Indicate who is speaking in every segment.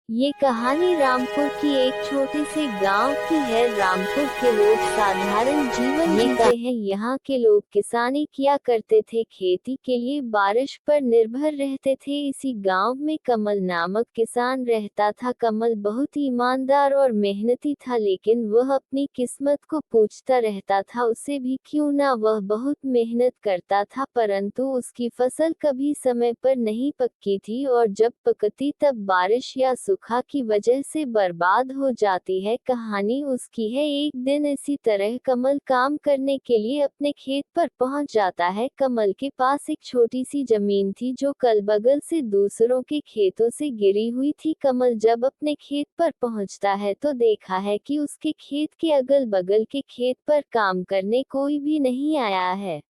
Speaker 1: ये कहानी रामपुर की एक छोटे से गांव की है। रामपुर के लोग साधारण जीवन जीते हैं। यहाँ के लोग किसानी किया करते थे, खेती के लिए बारिश पर निर्भर रहते थे। इसी गांव में कमल नामक किसान रहता था। कमल बहुत ईमानदार और मेहनती था, लेकिन वह अपनी किस्मत को पूछता रहता था। उसे भी क्यों ना, वह बहुत मेहनत करता था, परंतु उसकी फसल कभी समय पर नहीं पकती थी, और जब पकती तब बारिश या सूखा की वजह से बर्बाद हो जाती है। कहानी उसकी है। एक दिन इसी तरह कमल काम करने के लिए अपने खेत पर पहुंच जाता है। कमल के पास एक छोटी सी जमीन थी जो कल बगल से दूसरों के खेतों से गिरी हुई थी। कमल जब अपने खेत पर पहुंचता है तो देखा है कि उसके खेत के अगल बगल के खेत पर काम करने कोई भी नहीं आया है।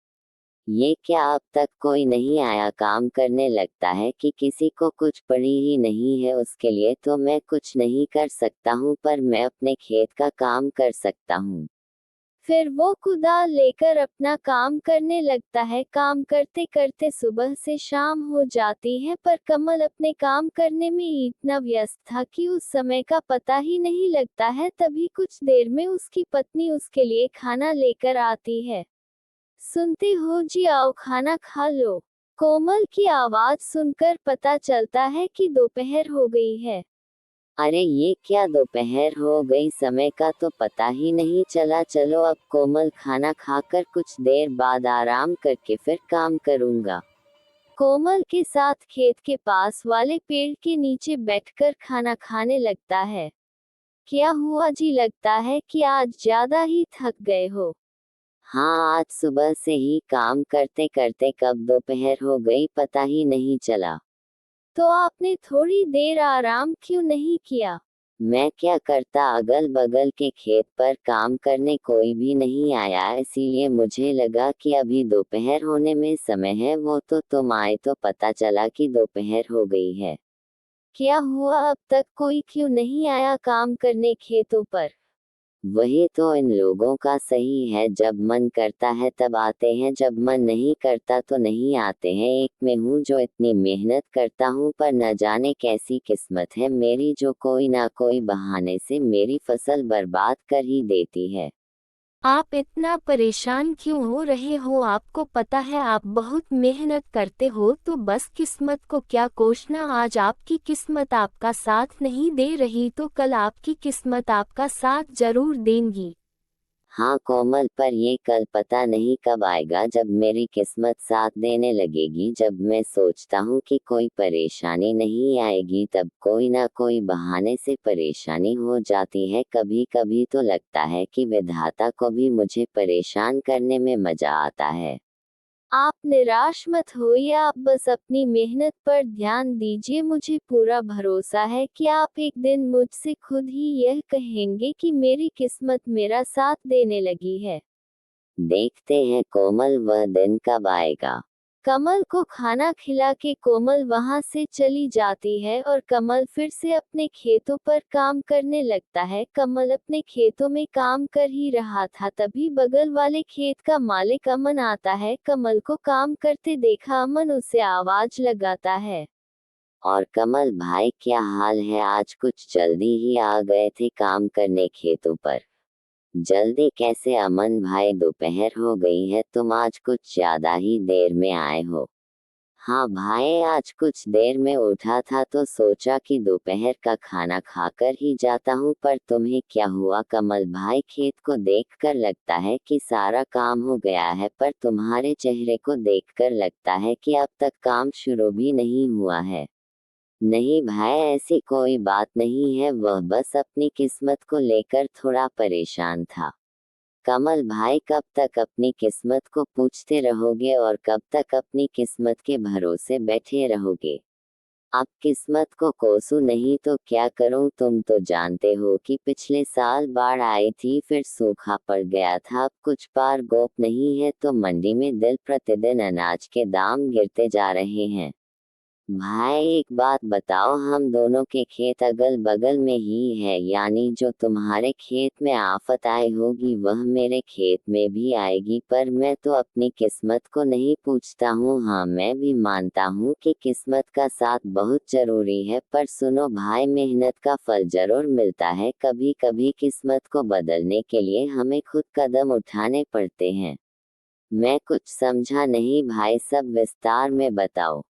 Speaker 1: ये क्या, अब तक कोई नहीं आया काम करने? लगता है कि किसी को कुछ पड़ी ही नहीं है। उसके लिए तो मैं कुछ नहीं कर सकता हूँ, पर मैं अपने खेत का काम कर सकता हूँ। फिर वो कुदाल लेकर अपना काम करने लगता है। काम करते करते सुबह से शाम हो जाती है, पर कमल अपने काम करने में इतना व्यस्त था कि उस समय का पता ही नहीं लगता है। तभी कुछ देर में उसकी पत्नी उसके लिए खाना लेकर आती है। सुनते हो जी, आओ खाना खा लो। कोमल की आवाज सुनकर पता चलता है कि दोपहर हो गई है। अरे ये क्या, दोपहर हो गई? समय का तो पता ही नहीं चला। चलो अब कोमल, खाना खाकर कुछ देर बाद आराम करके फिर काम करूंगा। कोमल के साथ खेत के पास वाले पेड़ के नीचे बैठकर खाना खाने लगता है। क्या हुआ जी, लगता है कि आज ज्यादा ही थक गए हो। हाँ, आज सुबह से ही काम करते करते कब दोपहर हो गई पता ही नहीं चला। तो आपने थोड़ी देर आराम क्यों नहीं किया? मैं क्या करता, अगल बगल के खेत पर काम करने कोई भी नहीं आया, इसीलिए मुझे लगा कि अभी दोपहर होने में समय है। वो तो तुम आए तो पता चला कि दोपहर हो गई है। क्या हुआ, अब तक कोई क्यों नहीं आया काम करने खेतों पर? वही तो इन लोगों का सही है, जब मन करता है तब आते हैं, जब मन नहीं करता तो नहीं आते हैं। एक मैं हूँ जो इतनी मेहनत करता हूँ, पर न जाने कैसी किस्मत है मेरी जो कोई ना कोई बहाने से मेरी फसल बर्बाद कर ही देती है।
Speaker 2: आप इतना परेशान क्यों हो रहे हो? आपको पता है आप बहुत मेहनत करते हो, तो बस किस्मत को क्या कोसना। आज आपकी किस्मत आपका साथ नहीं दे रही तो कल आपकी किस्मत आपका साथ जरूर देंगी।
Speaker 1: हाँ कोमल, पर ये कल पता नहीं कब आएगा जब मेरी किस्मत साथ देने लगेगी। जब मैं सोचता हूँ कि कोई परेशानी नहीं आएगी, तब कोई ना कोई बहाने से परेशानी हो जाती है। कभी कभी तो लगता है कि विधाता को भी मुझे परेशान करने में मजा आता है। आप निराश मत होइए, आप बस अपनी मेहनत पर ध्यान दीजिए। मुझे पूरा भरोसा है कि आप एक दिन मुझसे खुद ही यह कहेंगे कि मेरी किस्मत मेरा साथ देने लगी है। देखते हैं कोमल, वह दिन कब आएगा। कमल को खाना खिला के कोमल वहां से चली जाती है और कमल फिर से अपने खेतों पर काम करने लगता है। कमल अपने खेतों में काम कर ही रहा था, तभी बगल वाले खेत का मालिक अमन आता है। कमल को काम करते देखा अमन उसे आवाज लगाता है। और कमल भाई, क्या हाल है? आज कुछ जल्दी ही आ गए थे काम करने खेतों पर। जल्दी कैसे अमन भाई, दोपहर हो गई है, तुम आज कुछ ज्यादा ही देर में आए हो। हाँ भाई, आज कुछ देर में उठा था तो सोचा कि दोपहर का खाना खाकर ही जाता हूँ। पर तुम्हें क्या हुआ कमल भाई? खेत को देखकर लगता है कि सारा काम हो गया है, पर तुम्हारे चेहरे को देखकर लगता है कि अब तक काम शुरू भी नहीं हुआ है। नहीं भाई, ऐसी कोई बात नहीं है, वह बस अपनी किस्मत को लेकर थोड़ा परेशान था। कमल भाई, कब तक अपनी किस्मत को पूछते रहोगे और कब तक अपनी किस्मत के भरोसे बैठे रहोगे? अब किस्मत को कोसू नहीं तो क्या करूं? तुम तो जानते हो कि पिछले साल बाढ़ आई थी, फिर सूखा पड़ गया था। अब कुछ पार गोप नहीं है तो मंडी में दिन प्रतिदिन अनाज के दाम गिरते जा रहे हैं। भाई एक बात बताओ, हम दोनों के खेत अगल बगल में ही है, यानी जो तुम्हारे खेत में आफत आई होगी वह मेरे खेत में भी आएगी। पर मैं तो अपनी किस्मत को नहीं पूछता हूँ। हाँ, मैं भी मानता हूँ कि किस्मत का साथ बहुत जरूरी है, पर सुनो भाई, मेहनत का फल जरूर मिलता है। कभी कभी किस्मत को बदलने के लिए हमें खुद कदम उठाने पड़ते हैं। मैं कुछ समझा नहीं भाई, सब विस्तार में बताओ।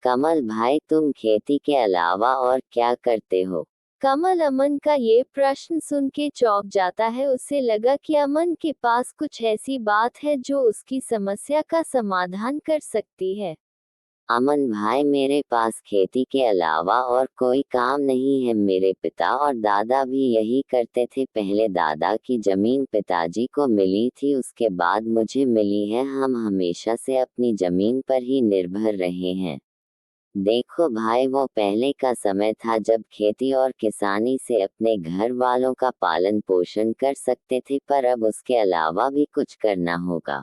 Speaker 1: कमल भाई, तुम खेती के अलावा और क्या करते हो? कमल अमन का ये प्रश्न सुन के चौंक जाता है। उसे लगा कि अमन के पास कुछ ऐसी बात है जो उसकी समस्या का समाधान कर सकती है। अमन भाई, मेरे पास खेती के अलावा और कोई काम नहीं है। मेरे पिता और दादा भी यही करते थे। पहले दादा की जमीन पिताजी को मिली थी, उसके बाद मुझे मिली है। हम हमेशा से अपनी जमीन पर ही निर्भर रहे हैं। देखो भाई, वो पहले का समय था जब खेती और किसानी से अपने घर वालों का पालन पोषण कर सकते थे, पर अब उसके अलावा भी कुछ करना होगा।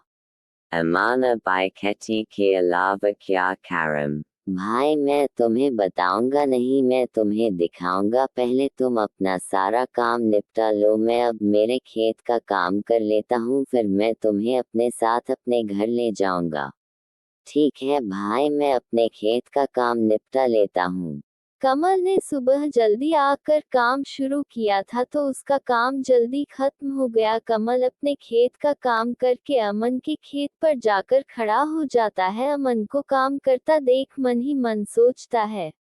Speaker 1: अमाना भाई, खेती के अलावा क्या करम? भाई मैं तुम्हें बताऊंगा नहीं, मैं तुम्हें दिखाऊंगा। पहले तुम अपना सारा काम निपटा लो। मैं अब मेरे खेत का काम कर लेता हूँ, फिर मैं तुम्हें अपने साथ अपने घर ले जाऊंगा। ठीक है भाई, मैं अपने खेत का काम निपटा लेता हूँ। कमल ने सुबह जल्दी आकर काम शुरू किया था, तो उसका काम जल्दी खत्म हो गया। कमल अपने खेत का काम करके अमन के खेत पर जाकर खड़ा हो जाता है। अमन को काम करता देख मन ही मन सोचता है,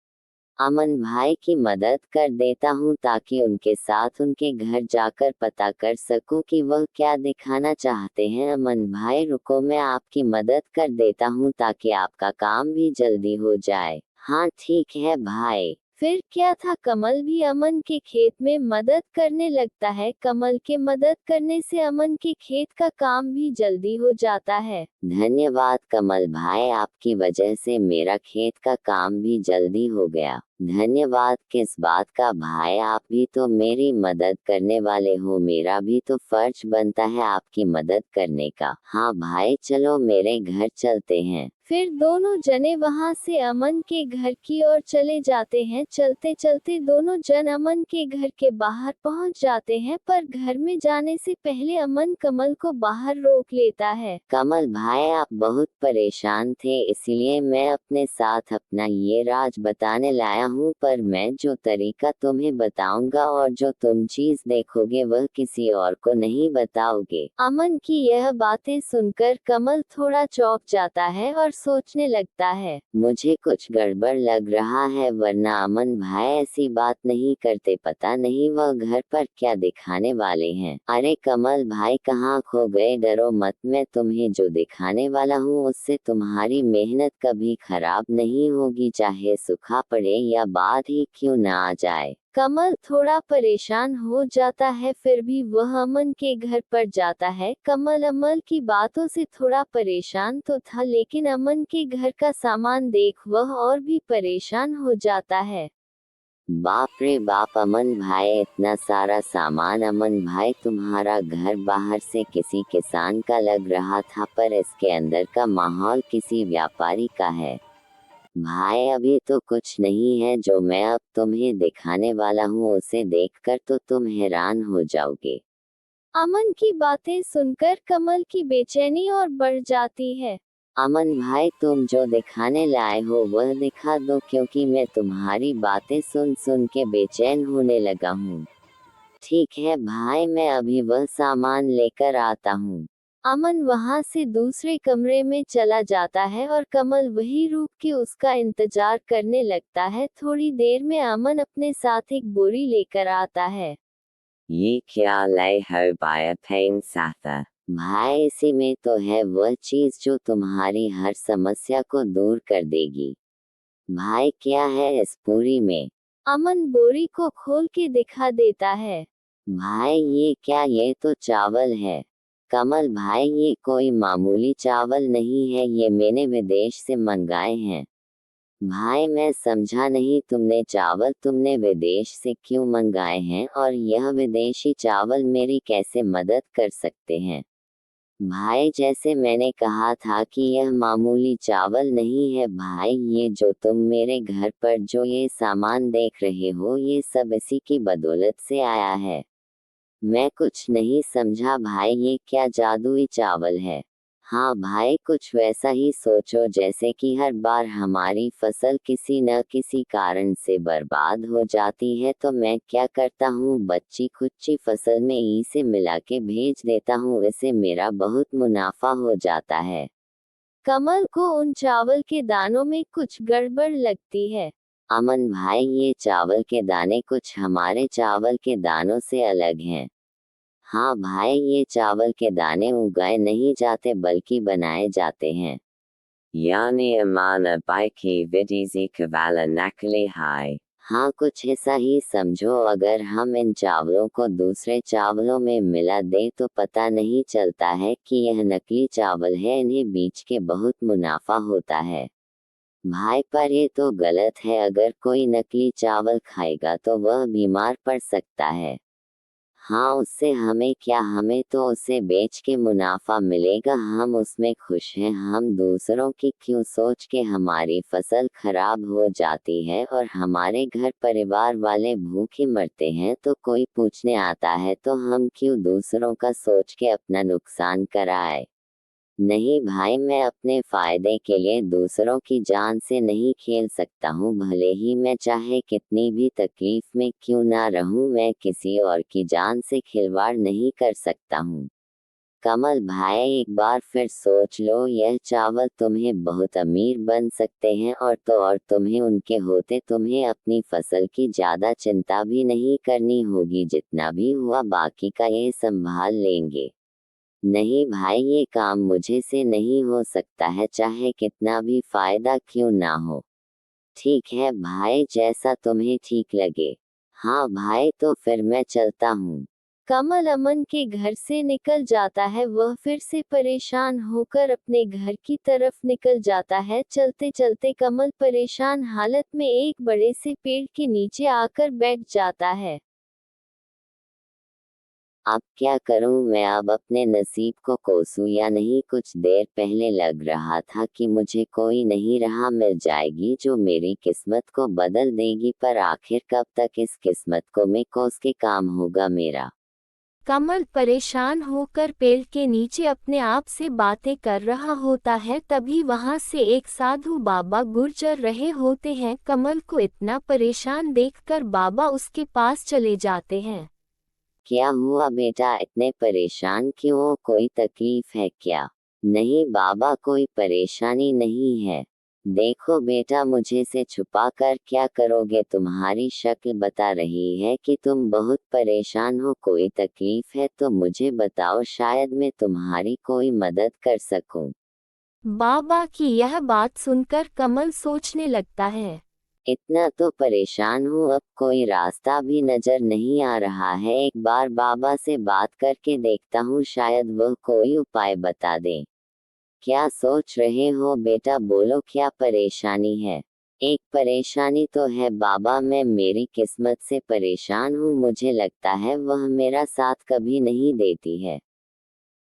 Speaker 1: अमन भाई की मदद कर देता हूँ ताकि उनके साथ उनके घर जाकर पता कर सकूं कि वह क्या दिखाना चाहते हैं। अमन भाई रुको, मैं आपकी मदद कर देता हूँ ताकि आपका काम भी जल्दी हो जाए। हाँ ठीक है भाई। फिर क्या था, कमल भी अमन के खेत में मदद करने लगता है। कमल के मदद करने से अमन के खेत का काम भी जल्दी हो जाता है। धन्यवाद कमल भाई, आपकी वजह से मेरा खेत का काम भी जल्दी हो गया। धन्यवाद किस बात का भाई, आप भी तो मेरी मदद करने वाले हो। मेरा भी तो फर्ज बनता है आपकी मदद करने का। हाँ भाई, चलो मेरे घर चलते हैं। फिर दोनों जने वहां से अमन के घर की ओर चले जाते हैं। चलते चलते दोनों जन अमन के घर के बाहर पहुंच जाते हैं, पर घर में जाने से पहले अमन कमल को बाहर रोक लेता है। कमल भाई, आप बहुत परेशान थे, इसलिए मैं अपने साथ अपना ये राज बताने लाया हूँ। पर मैं जो तरीका तुम्हें बताऊंगा और जो तुम चीज देखोगे वह किसी और को नहीं बताओगे। अमन की यह बातें सुनकर कमल थोड़ा चौंक जाता है और सोचने लगता है, मुझे कुछ गड़बड़ लग रहा है, वरना अमन भाई ऐसी बात नहीं करते। पता नहीं वह घर पर क्या दिखाने वाले हैं। अरे कमल भाई, कहाँ खो गए? डरो मत, मैं तुम्हें जो दिखाने वाला हूँ उससे तुम्हारी मेहनत कभी खराब नहीं होगी, चाहे सूखा पड़े या बाढ़ ही क्यों ना आ जाए। कमल थोड़ा परेशान हो जाता है, फिर भी वह अमन के घर पर जाता है। कमल अमन की बातों से थोड़ा परेशान तो था, लेकिन अमन के घर का सामान देख वह और भी परेशान हो जाता है। बाप रे बाप अमन भाई, इतना सारा सामान! अमन भाई, तुम्हारा घर बाहर से किसी किसान का लग रहा था, पर इसके अंदर का माहौल किसी व्यापारी का है। भाई अभी तो कुछ नहीं है, जो मैं अब तुम्हें दिखाने वाला हूँ उसे देखकर तो तुम हैरान हो जाओगे। अमन की बातें सुनकर कमल की बेचैनी और बढ़ जाती है। अमन भाई, तुम जो दिखाने लाए हो वह दिखा दो, क्योंकि मैं तुम्हारी बातें सुन सुन के बेचैन होने लगा हूँ। ठीक है भाई, मैं अभी वह सामान लेकर आता हूँ। अमन वहां से दूसरे कमरे में चला जाता है और कमल वही रुक के उसका इंतजार करने लगता है। थोड़ी देर में अमन अपने साथ एक बोरी लेकर आता है। ये क्या लाए हो भाई पेन साथा? भाई इसी में तो है वह चीज जो तुम्हारी हर समस्या को दूर कर देगी। भाई क्या है इस बोरी में? अमन बोरी को खोल के दिखा देता है। भाई ये क्या, ये तो चावल है। कमल भाई, ये कोई मामूली चावल नहीं है, ये मैंने विदेश से मंगाए हैं। भाई मैं समझा नहीं, तुमने विदेश से क्यों मंगाए हैं, और यह विदेशी चावल मेरी कैसे मदद कर सकते हैं? भाई जैसे मैंने कहा था कि यह मामूली चावल नहीं है भाई, ये जो तुम मेरे घर पर जो ये सामान देख रहे हो ये सब इसी की बदौलत से आया है। मैं कुछ नहीं समझा भाई, ये क्या जादुई चावल है। हाँ भाई, कुछ वैसा ही सोचो जैसे कि हर बार हमारी फसल किसी न किसी कारण से बर्बाद हो जाती है तो मैं क्या करता हूँ, बच्ची खुच्ची फसल में ई से मिला के भेज देता हूँ, इससे मेरा बहुत मुनाफा हो जाता है। कमल को उन चावल के दानों में कुछ गड़बड़ लगती है। अमन भाई, ये चावल के दाने कुछ हमारे चावल के दानों से अलग हैं। हाँ भाई, ये चावल के दाने उगाए नहीं जाते बल्कि बनाए जाते हैं। यानी अमाना बाइकी विधि कवाला नकली हाय। हाँ, कुछ ऐसा ही समझो। अगर हम इन चावलों को दूसरे चावलों में मिला दें तो पता नहीं चलता है कि यह नकली चावल है, इन्हें बेच के बहुत मुनाफा होता है। भाई पर ये तो गलत है, अगर कोई नकली चावल खाएगा तो वह बीमार पड़ सकता है। हाँ, उससे हमें क्या, हमें तो उसे बेच के मुनाफा मिलेगा, हम उसमें खुश हैं। हम दूसरों की क्यों सोच के हमारी फसल खराब हो जाती है और हमारे घर परिवार वाले भूखे मरते हैं तो कोई पूछने आता है तो हम क्यों दूसरों का सोच के अपना नुकसान कराए। नहीं भाई, मैं अपने फायदे के लिए दूसरों की जान से नहीं खेल सकता हूँ, भले ही मैं चाहे कितनी भी तकलीफ में क्यों ना रहूं, मैं किसी और की जान से खिलवाड़ नहीं कर सकता हूँ। कमल भाई, एक बार फिर सोच लो, यह चावल तुम्हें बहुत अमीर बन सकते हैं और तुम्हें उनके होते तुम्हें अपनी फसल की ज्यादा चिंता भी नहीं करनी होगी, जितना भी हुआ बाकी का ये संभाल लेंगे। नहीं भाई, ये काम मुझे से नहीं हो सकता है, चाहे कितना भी फायदा क्यों ना हो। ठीक है भाई, जैसा तुम्हें ठीक लगे। हाँ भाई, तो फिर मैं चलता हूँ। कमल अमन के घर से निकल जाता है, वह फिर से परेशान होकर अपने घर की तरफ निकल जाता है। चलते चलते कमल परेशान हालत में एक बड़े से पेड़ के नीचे आकर बैठ जाता है। अब क्या करूं मैं, अब अपने नसीब को कोसूं या नहीं। कुछ देर पहले लग रहा था कि मुझे कोई नहीं रहा मिल जाएगी जो मेरी किस्मत को बदल देगी, पर आखिर कब तक इस किस्मत को मैं कोस के काम होगा मेरा।
Speaker 2: कमल परेशान होकर पेड़ के नीचे अपने आप से बातें कर रहा होता है, तभी वहां से एक साधु बाबा गुजर रहे होते हैं। कमल को इतना परेशान देखकर बाबा उसके पास चले जाते हैं।
Speaker 1: क्या हुआ बेटा, इतने परेशान क्यों हो, कोई तकलीफ है क्या? नहीं बाबा, कोई परेशानी नहीं है। देखो बेटा, मुझे से छुपा कर क्या करोगे, तुम्हारी शक्ल बता रही है कि तुम बहुत परेशान हो। कोई तकलीफ है तो मुझे बताओ, शायद मैं तुम्हारी कोई मदद कर सकूं।
Speaker 2: बाबा की यह बात सुनकर कमल सोचने लगता है।
Speaker 1: इतना तो परेशान हूँ, अब कोई रास्ता भी नजर नहीं आ रहा है। एक बार बाबा से बात करके देखता हूँ, शायद वह कोई उपाय बता दें। क्या सोच रहे हो बेटा, बोलो क्या परेशानी है? एक परेशानी तो है बाबा, मैं मेरी किस्मत से परेशान हूँ, मुझे लगता है वह मेरा साथ कभी नहीं देती है।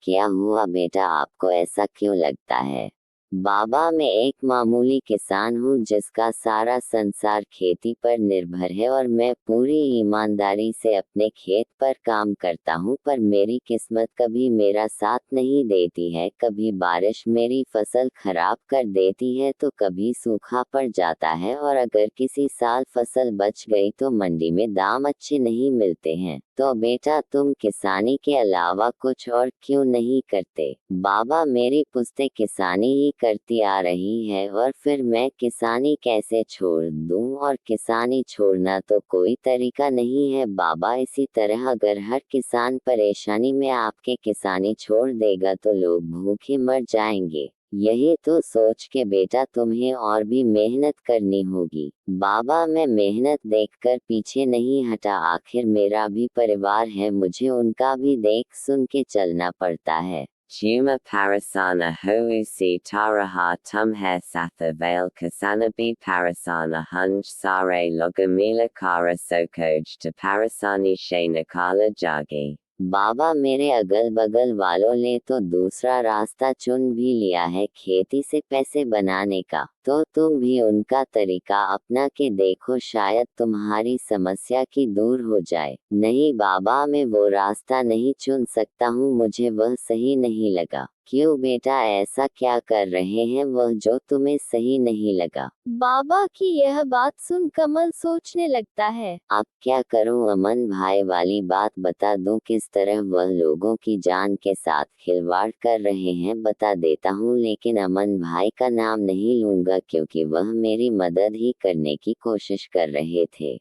Speaker 1: क्या हुआ बेटा, आपको ऐसा क्यों लगता है? बाबा, मैं एक मामूली किसान हूँ जिसका सारा संसार खेती पर निर्भर है और मैं पूरी ईमानदारी से अपने खेत पर काम करता हूँ, पर मेरी किस्मत कभी मेरा साथ नहीं देती है। कभी बारिश मेरी फसल खराब कर देती है तो कभी सूखा पड़ जाता है, और अगर किसी साल फसल बच गई तो मंडी में दाम अच्छे नहीं मिलते हैं। तो बेटा, तुम किसानी के अलावा कुछ और क्यों नहीं करते? बाबा, मेरी पुश्तें किसानी ही करती आ रही है और फिर मैं किसानी कैसे छोड़ दूं, और किसानी छोड़ना तो कोई तरीका नहीं है बाबा। इसी तरह अगर हर किसान परेशानी में आपके किसानी छोड़ देगा तो लोग भूखे मर जाएंगे। यही तो सोच के बेटा तुम्हें और भी मेहनत करनी होगी। बाबा, मैं मेहनत देखकर पीछे नहीं हटा, आखिर मेरा भी परिवार है, मुझे उनका भी देख सुन के चलना पड़ता है। Juma parasana ho'usi taraha tumhe satha veil kasanabi parasana hunj sare logamila kara sokoj to parasani shana kala jagi. बाबा, मेरे अगल बगल वालों ने तो दूसरा रास्ता चुन भी लिया है खेती से पैसे बनाने का, तो तुम भी उनका तरीका अपना के देखो, शायद तुम्हारी समस्या की दूर हो जाए। नहीं बाबा, मैं वो रास्ता नहीं चुन सकता हूँ, मुझे वह सही नहीं लगा। क्यों बेटा, ऐसा क्या कर रहे हैं वह जो तुम्हें सही नहीं लगा? बाबा की यह बात सुन कमल सोचने लगता है। अब क्या करूं अमन भाई, वाली बात बता दूं किस तरह वह लोगों की जान के साथ खिलवाड़ कर रहे हैं, बता देता हूं, लेकिन अमन भाई का नाम नहीं लूंगा क्योंकि वह मेरी मदद ही करने की कोशिश कर रहे थे।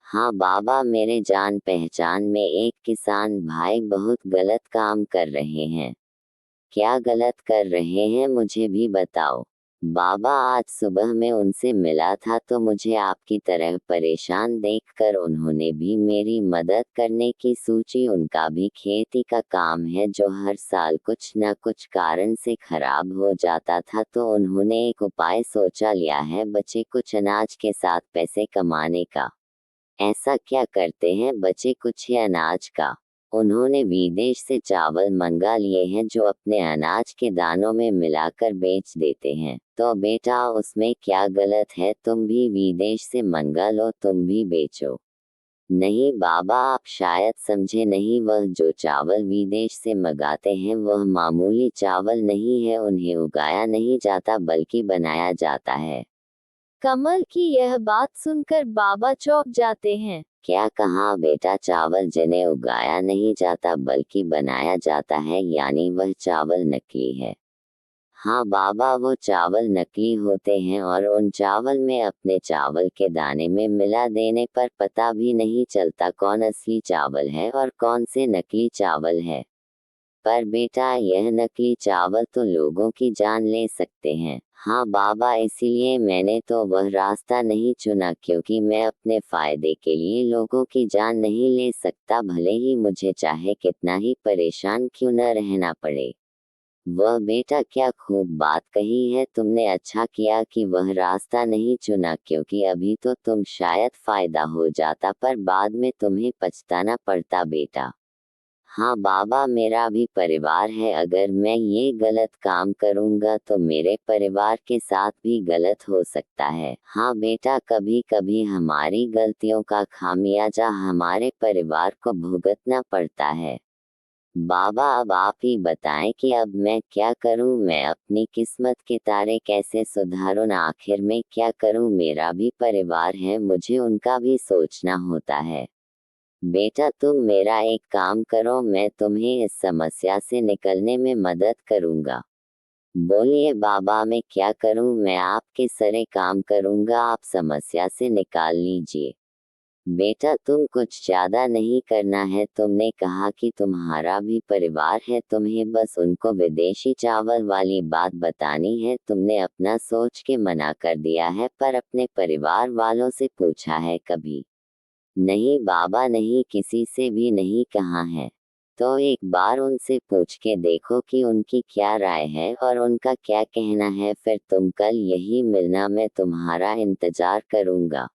Speaker 1: हाँ बाबा, मेरे जान पहचान में एक किसान भाई बहुत गलत काम कर रहे हैं। क्या गलत कर रहे हैं मुझे भी बताओ। बाबा, आज सुबह मैं उनसे मिला था तो मुझे आपकी तरह परेशान देखकर उन्होंने भी मेरी मदद करने की सोची। उनका भी खेती का काम है जो हर साल कुछ न कुछ कारण से खराब हो जाता था, तो उन्होंने एक उपाय सोचा लिया है बचे कुछ अनाज के साथ पैसे कमाने का। ऐसा क्या करते हैं बचे कुछ ही अनाज का? उन्होंने विदेश से चावल मंगा लिए हैं जो अपने अनाज के दानों में मिलाकर बेच देते हैं। तो बेटा, उसमें क्या गलत है, तुम भी विदेश से मंगा लो, तुम भी बेचो। नहीं बाबा, आप शायद समझे नहीं, वह जो चावल विदेश से मंगाते हैं वह मामूली चावल नहीं है, उन्हें उगाया नहीं जाता बल्कि बनाया जाता है। कमल की यह बात सुनकर बाबा चौंक जाते हैं। क्या कहा बेटा, चावल जिन्हें उगाया नहीं जाता बल्कि बनाया जाता है, यानी वह चावल नकली है? हाँ बाबा, वो चावल नकली होते हैं और उन चावल में अपने चावल के दाने में मिला देने पर पता भी नहीं चलता कौन असली चावल है और कौन से नकली चावल है। पर बेटा, यह नकली चावल तो लोगों की जान ले सकते हैं। हाँ बाबा, इसीलिए मैंने तो वह रास्ता नहीं चुना क्योंकि मैं अपने फायदे के लिए लोगों की जान नहीं ले सकता, भले ही मुझे चाहे कितना ही परेशान क्यों न रहना पड़े। वह बेटा, क्या खूब बात कही है तुमने, अच्छा किया कि वह रास्ता नहीं चुना क्योंकि अभी तो तुम शायद फायदा हो जाता पर बाद में तुम्हें पछताना पड़ता बेटा। हाँ बाबा, मेरा भी परिवार है, अगर मैं ये गलत काम करूँगा तो मेरे परिवार के साथ भी गलत हो सकता है। हाँ बेटा, कभी कभी हमारी गलतियों का खामियाजा हमारे परिवार को भुगतना पड़ता है। बाबा, अब आप ही बताएं कि अब मैं क्या करूं, मैं अपनी किस्मत के तारे कैसे सुधारूं, आखिर में क्या करूं, मेरा भी परिवार है, मुझे उनका भी सोचना होता है। बेटा, तुम मेरा एक काम करो, मैं तुम्हें इस समस्या से निकलने में मदद करूंगा। बोलिए बाबा, मैं क्या करूं, मैं आपके सरे काम करूंगा, आप समस्या से निकाल लीजिए। बेटा, तुम कुछ ज्यादा नहीं करना है, तुमने कहा कि तुम्हारा भी परिवार है, तुम्हें बस उनको विदेशी चावल वाली बात बतानी है, तुमने अपना सोच के मना कर दिया है पर अपने परिवार वालों से पूछा है कभी? नहीं बाबा, नहीं, किसी से भी नहीं कहा है। तो एक बार उनसे पूछ के देखो कि उनकी क्या राय है और उनका क्या कहना है, फिर तुम कल यही मिलना, मैं तुम्हारा इंतजार करूंगा।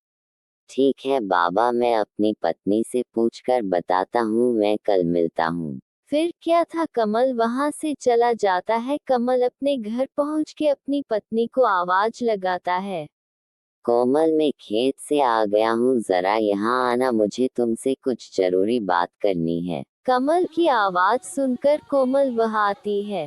Speaker 1: ठीक है बाबा, मैं अपनी पत्नी से पूछकर बताता हूँ, मैं कल मिलता हूँ। फिर क्या था, कमल वहां से चला जाता है। कमल अपने घर पहुंच के अपनी पत्नी को आवाज लगाता है। कोमल, मैं खेत से आ गया हूँ, जरा यहाँ आना, मुझे तुमसे कुछ जरूरी बात करनी है। कमल की आवाज सुनकर कोमल वहां आती है।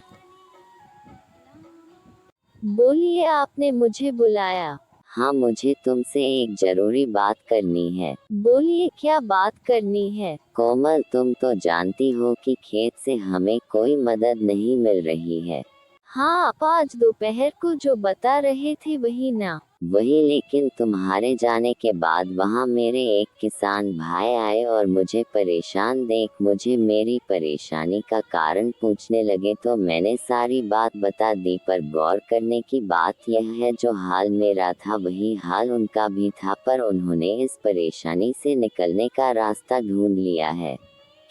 Speaker 1: बोलिए, आपने मुझे बुलाया? हाँ, मुझे तुमसे एक जरूरी बात करनी है। बोलिए, क्या बात करनी है? कोमल, तुम तो जानती हो कि खेत से हमें कोई मदद नहीं मिल रही है। हाँ, आप आज दोपहर को जो बता रहे थे वही ना? वही, लेकिन तुम्हारे जाने के बाद वहाँ मेरे एक किसान भाई आए और मुझे परेशान देख मुझे मेरी परेशानी का कारण पूछने लगे, तो मैंने सारी बात बता दी, पर गौर करने की बात यह है जो हाल मेरा था वही हाल उनका भी था, पर उन्होंने इस परेशानी से निकलने का रास्ता ढूंढ लिया है।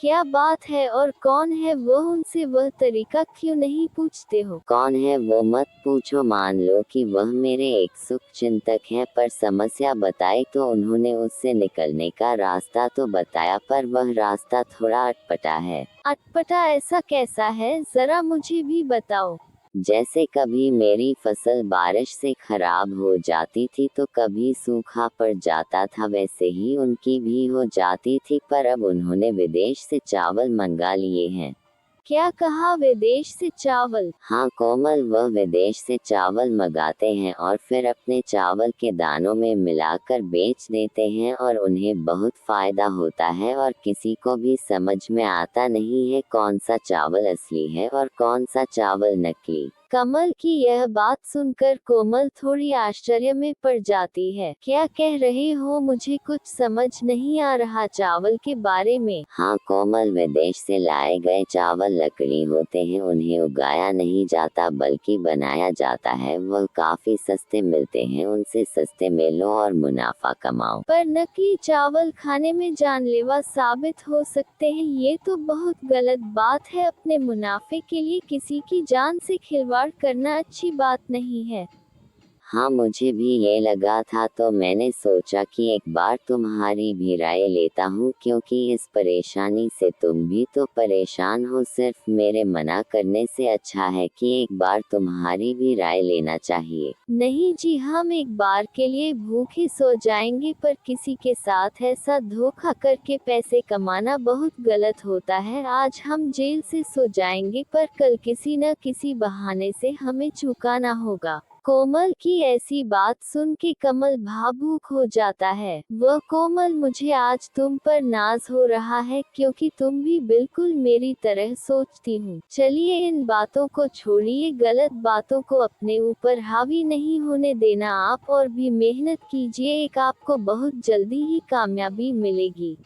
Speaker 1: क्या बात है, और कौन है वह, उनसे वह तरीका क्यों नहीं पूछते हो?
Speaker 3: कौन है वो मत पूछो, मान लो कि वह मेरे एक शुभ चिंतक हैं, पर समस्या बताई तो उन्होंने उससे निकलने का रास्ता तो बताया, पर वह रास्ता थोड़ा अटपटा है।
Speaker 1: अटपटा ऐसा कैसा है, जरा मुझे भी बताओ।
Speaker 3: जैसे कभी मेरी फसल बारिश से खराब हो जाती थी तो कभी सूखा पड़ जाता था, वैसे ही उनकी भी हो जाती थी, पर अब उन्होंने विदेश से चावल मंगा लिए हैं।
Speaker 1: क्या कहा, विदेश से चावल?
Speaker 3: हाँ कोमल, वह विदेश से चावल मंगाते हैं और फिर अपने चावल के दानों में मिलाकर बेच देते हैं और उन्हें बहुत फायदा होता है, और किसी को भी समझ में आता नहीं है कौन सा चावल असली है और कौन सा चावल नकली।
Speaker 1: कमल की यह बात सुनकर कोमल थोड़ी आश्चर्य में पड़ जाती है। क्या कह रहे हो, मुझे कुछ समझ नहीं आ रहा चावल के बारे में।
Speaker 3: हाँ कोमल, विदेश से लाए गए चावल लकड़ी होते हैं, उन्हें उगाया नहीं जाता बल्कि बनाया जाता है। वह काफी सस्ते मिलते हैं, उनसे सस्ते में लो और मुनाफा कमाओ।
Speaker 1: पर नकली चावल खाने में जानलेवा साबित हो सकते हैं, ये तो बहुत गलत बात है। अपने मुनाफे के लिए किसी की जान से खिलवाड़ करना अच्छी बात नहीं है।
Speaker 3: हाँ मुझे भी ये लगा था, तो मैंने सोचा कि एक बार तुम्हारी भी राय लेता हूँ, क्योंकि इस परेशानी से तुम भी तो परेशान हो। सिर्फ मेरे मना करने से अच्छा है कि एक बार तुम्हारी भी राय लेना चाहिए।
Speaker 1: नहीं जी, हम एक बार के लिए भूखे सो जाएंगे, पर किसी के साथ ऐसा धोखा करके पैसे कमाना बहुत गलत होता है। आज हम जेल से सो जाएंगे, पर कल किसी न किसी बहाने से हमें चुकाना होगा। कोमल की ऐसी बात सुन के कमल भावुक हो जाता है। वह कोमल, मुझे आज तुम पर नाज हो रहा है, क्योंकि तुम भी बिल्कुल मेरी तरह सोचती हूँ। चलिए इन बातों को छोड़िए, गलत बातों को अपने ऊपर हावी नहीं होने देना। आप और भी मेहनत कीजिए, एक आपको बहुत जल्दी ही कामयाबी मिलेगी।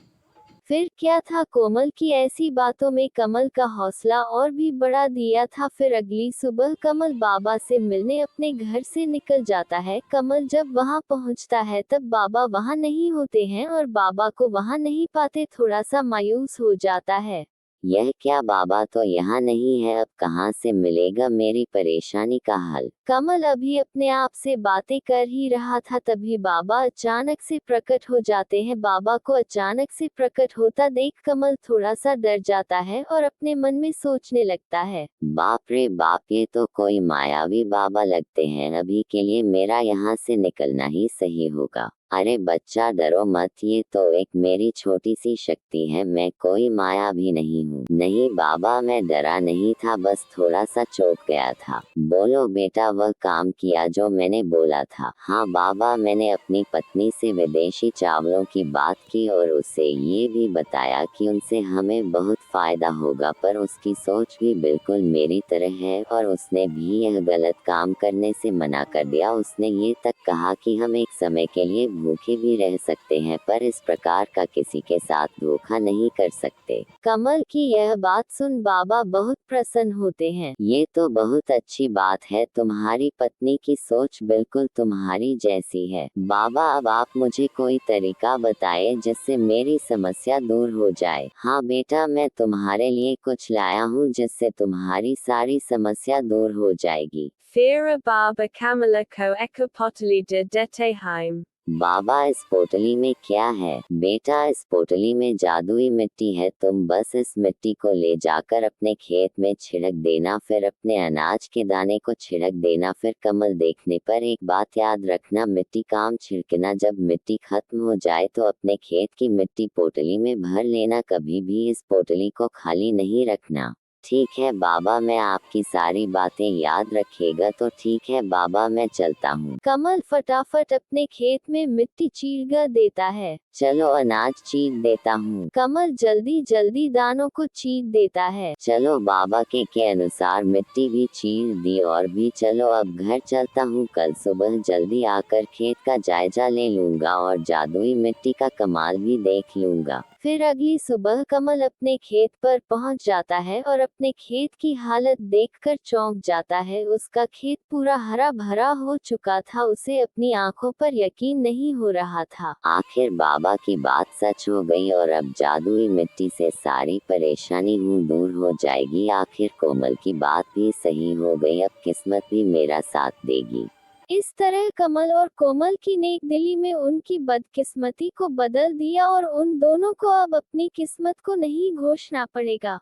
Speaker 1: फिर क्या था, कोमल की ऐसी बातों में कमल का हौसला और भी बढ़ा दिया था। फिर अगली सुबह कमल बाबा से मिलने अपने घर से निकल जाता है। कमल जब वहां पहुंचता है तब बाबा वहां नहीं होते हैं और बाबा को वहां नहीं पाते थोड़ा सा मायूस हो जाता है।
Speaker 3: यह क्या, बाबा तो यहाँ नहीं है, अब कहाँ से मिलेगा मेरी परेशानी का हल।
Speaker 1: कमल अभी अपने आप से बातें कर ही रहा था, तभी बाबा अचानक से प्रकट हो जाते हैं। बाबा को अचानक से प्रकट होता देख कमल थोड़ा सा डर जाता है और अपने मन में सोचने लगता है,
Speaker 3: बाप रे बाप, ये तो कोई मायावी बाबा लगते हैं। अभी के लिए मेरा यहाँ से निकलना ही सही होगा। अरे बच्चा डरो मत, ये तो एक मेरी छोटी सी शक्ति है, मैं कोई माया भी नहीं हूँ। नहीं बाबा, मैं डरा नहीं था, बस थोड़ा सा चौंक गया था। बोलो बेटा, वह काम किया जो मैंने बोला था? हाँ बाबा, मैंने अपनी पत्नी से विदेशी चावलों की बात की और उसे ये भी बताया कि उनसे हमें बहुत फायदा होगा, पर उसकी सोच भी बिल्कुल मेरी तरह है और उसने भी यह गलत काम करने से मना कर दिया। उसने ये तक कहा कि हम एक समय के लिए भूखे भी रह सकते हैं, पर इस प्रकार का किसी के साथ धोखा नहीं कर सकते।
Speaker 1: कमल की यह बात सुन बाबा बहुत प्रसन्न होते हैं।
Speaker 3: ये तो बहुत अच्छी बात है, तुम्हारी पत्नी की सोच बिल्कुल तुम्हारी जैसी है। बाबा अब आप मुझे कोई तरीका बताएं जिससे मेरी समस्या दूर हो जाए। हाँ बेटा, मैं तुम्हारे लिए कुछ लाया हूँ जिससे तुम्हारी सारी समस्या दूर हो जाएगी।
Speaker 4: Vera Baba Kamaliko Ekapotali de Deteheim.
Speaker 3: बाबा इस पोटली में क्या है? बेटा इस पोटली में जादुई मिट्टी है, तुम बस इस मिट्टी को ले जाकर अपने खेत में छिड़क देना, फिर अपने अनाज के दाने को छिड़क देना। फिर कमल देखने पर एक बात याद रखना, मिट्टी काम छिड़कना। जब मिट्टी खत्म हो जाए तो अपने खेत की मिट्टी पोटली में भर लेना, कभी भी इस पोटली को खाली नहीं रखना। ठीक है बाबा, मैं आपकी सारी बातें याद रखेगा। तो ठीक है बाबा, मैं चलता हूँ।
Speaker 1: कमल फटाफट अपने खेत में मिट्टी चीर देता है।
Speaker 3: चलो अनाज चीर देता हूँ।
Speaker 1: कमल जल्दी जल्दी दानों को चीर देता है।
Speaker 3: चलो बाबा के अनुसार मिट्टी भी चीर दी और भी चलो अब घर चलता हूँ। कल सुबह जल्दी आकर खेत का जायजा ले लूंगा और जादुई मिट्टी का कमाल भी देख लूंगा।
Speaker 1: फिर अगली सुबह कमल अपने खेत पर पहुंच जाता है और अपने खेत की हालत देखकर चौंक जाता है। उसका खेत पूरा हरा भरा हो चुका था, उसे अपनी आंखों पर यकीन नहीं हो रहा था।
Speaker 3: आखिर बाबा बाबा की बात सच हो गई और अब जादुई मिट्टी से सारी परेशानी दूर हो जाएगी। आखिर कोमल की बात भी सही हो गई, अब किस्मत भी मेरा साथ देगी।
Speaker 1: इस तरह कमल और कोमल की नेक दिली में उनकी बदकिस्मती को बदल दिया और उन दोनों को अब अपनी किस्मत को नहीं घोषणा पड़ेगा।